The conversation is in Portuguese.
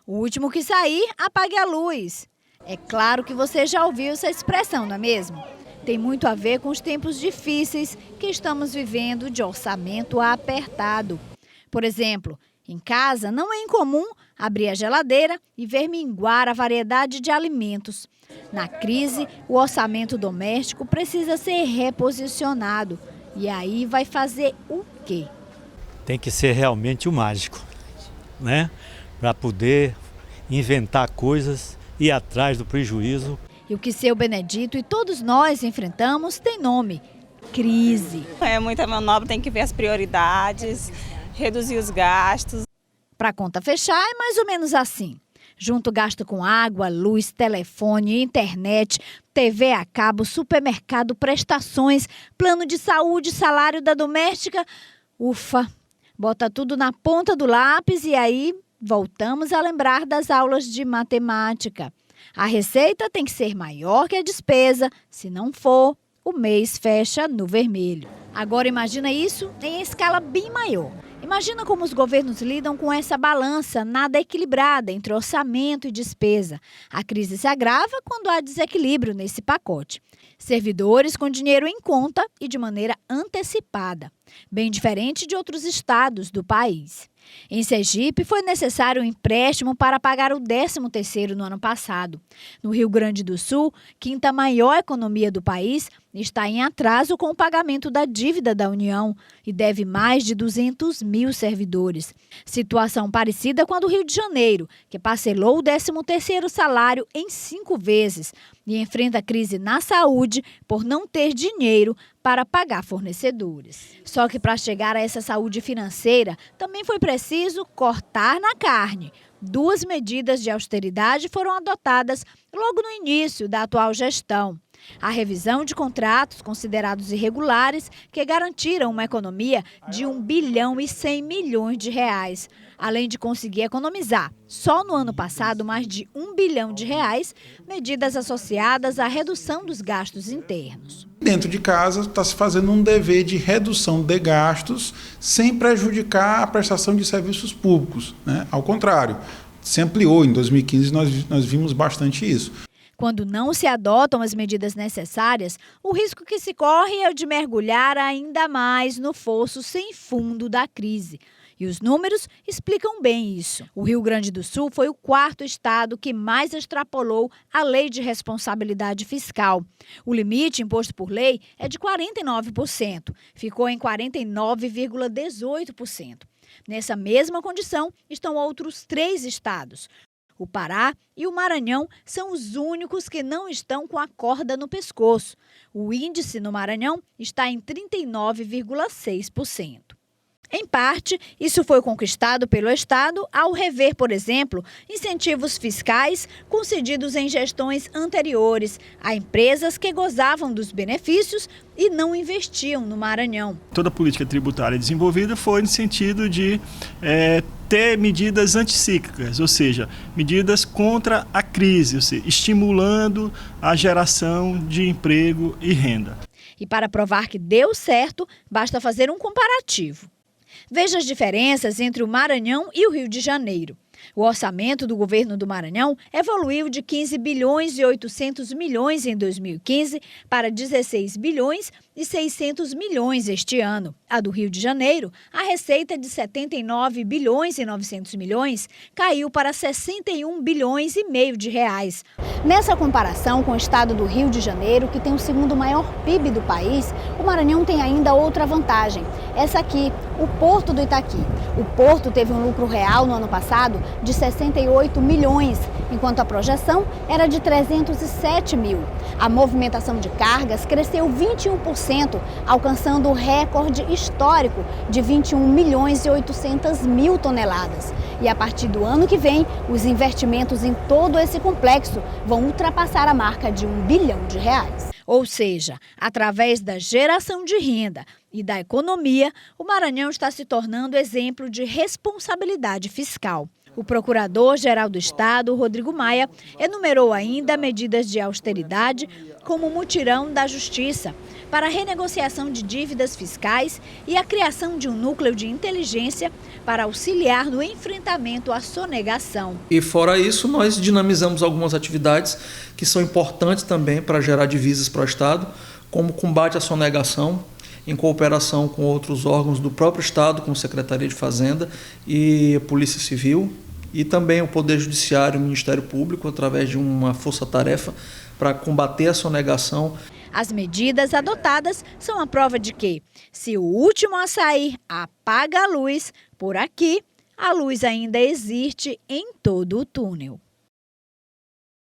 O último que sair, apague a luz. É claro que você já ouviu essa expressão, não é mesmo? Tem muito a ver com os tempos difíceis que estamos vivendo de orçamento apertado. Por exemplo, em casa não é incomum abrir a geladeira e ver minguar a variedade de alimentos. Na crise, o orçamento doméstico precisa ser reposicionado. E aí vai fazer o quê? Tem que ser realmente o mágico, né? Para poder inventar coisas e ir atrás do prejuízo. E o que seu Benedito e todos nós enfrentamos tem nome: crise. É muita manobra, tem que ver as prioridades, reduzir os gastos. Para a conta fechar é mais ou menos assim. Junto gasto com água, luz, telefone, internet, TV a cabo, supermercado, prestações, plano de saúde, salário da doméstica. Ufa, bota tudo na ponta do lápis e aí voltamos a lembrar das aulas de matemática. A receita tem que ser maior que a despesa, se não for, o mês fecha no vermelho. Agora imagina isso em escala bem maior. Imagina como os governos lidam com essa balança nada equilibrada entre orçamento e despesa. A crise se agrava quando há desequilíbrio nesse pacote. Servidores com dinheiro em conta e de maneira antecipada, bem diferente de outros estados do país. Em Sergipe, foi necessário um empréstimo para pagar o 13º no ano passado. No Rio Grande do Sul, quinta maior economia do país, está em atraso com o pagamento da dívida da União e deve mais de 200 mil servidores. Situação parecida com a do Rio de Janeiro, que parcelou o 13º salário em 5 vezes e enfrenta crise na saúde por não ter dinheiro para pagar fornecedores. Só que para chegar a essa saúde financeira, também foi preciso cortar na carne. 2 medidas de austeridade foram adotadas logo no início da atual gestão. A revisão de contratos considerados irregulares, que garantiram uma economia de R$ 1 bilhão e 100 milhões de reais, além de conseguir economizar, só no ano passado, mais de R$ 1 bilhão de reais, medidas associadas à redução dos gastos internos. Dentro de casa está se fazendo um dever de redução de gastos sem prejudicar a prestação de serviços públicos, né? Ao contrário, se ampliou. Em 2015 nós vimos bastante isso. Quando não se adotam as medidas necessárias, o risco que se corre é o de mergulhar ainda mais no fosso sem fundo da crise. E os números explicam bem isso. O Rio Grande do Sul foi o 4º estado que mais extrapolou a lei de responsabilidade fiscal. O limite imposto por lei é de 49%, ficou em 49,18%. Nessa mesma condição estão outros 3 estados. O Pará e o Maranhão são os únicos que não estão com a corda no pescoço. O índice no Maranhão está em 39,6%. Em parte, isso foi conquistado pelo Estado ao rever, por exemplo, incentivos fiscais concedidos em gestões anteriores a empresas que gozavam dos benefícios e não investiam no Maranhão. Toda a política tributária desenvolvida foi no sentido de ter medidas anticíclicas, ou seja, medidas contra a crise, ou seja, estimulando a geração de emprego e renda. E para provar que deu certo, basta fazer um comparativo. Veja as diferenças entre o Maranhão e o Rio de Janeiro. O orçamento do governo do Maranhão evoluiu de 15 bilhões e 800 milhões em 2015 para 16 bilhões e 600 milhões este ano. A do Rio de Janeiro, a receita de 79 bilhões e 900 milhões caiu para 61 bilhões e meio de reais. Nessa comparação com o estado do Rio de Janeiro, que tem o 2º maior PIB do país, o Maranhão tem ainda outra vantagem. Essa aqui, o Porto do Itaqui. O Porto teve um lucro real no ano passado de 68 milhões, enquanto a projeção era de 307 mil. A movimentação de cargas cresceu 21%, alcançando o recorde histórico de 21 milhões e 800 mil toneladas. E a partir do ano que vem, os investimentos em todo esse complexo vão ultrapassar a marca de 1 bilhão de reais. Ou seja, através da geração de renda e da economia, o Maranhão está se tornando exemplo de responsabilidade fiscal. O procurador-geral do Estado, Rodrigo Maia, enumerou ainda medidas de austeridade, como o mutirão da Justiça, para a renegociação de dívidas fiscais e a criação de um núcleo de inteligência para auxiliar no enfrentamento à sonegação. E fora isso, nós dinamizamos algumas atividades que são importantes também para gerar divisas para o Estado, como o combate à sonegação, em cooperação com outros órgãos do próprio Estado, como Secretaria de Fazenda e Polícia Civil, e também o Poder Judiciário e o Ministério Público, através de uma força-tarefa para combater a sonegação. As medidas adotadas são a prova de que, se o último a sair apaga a luz, por aqui, a luz ainda existe em todo o túnel.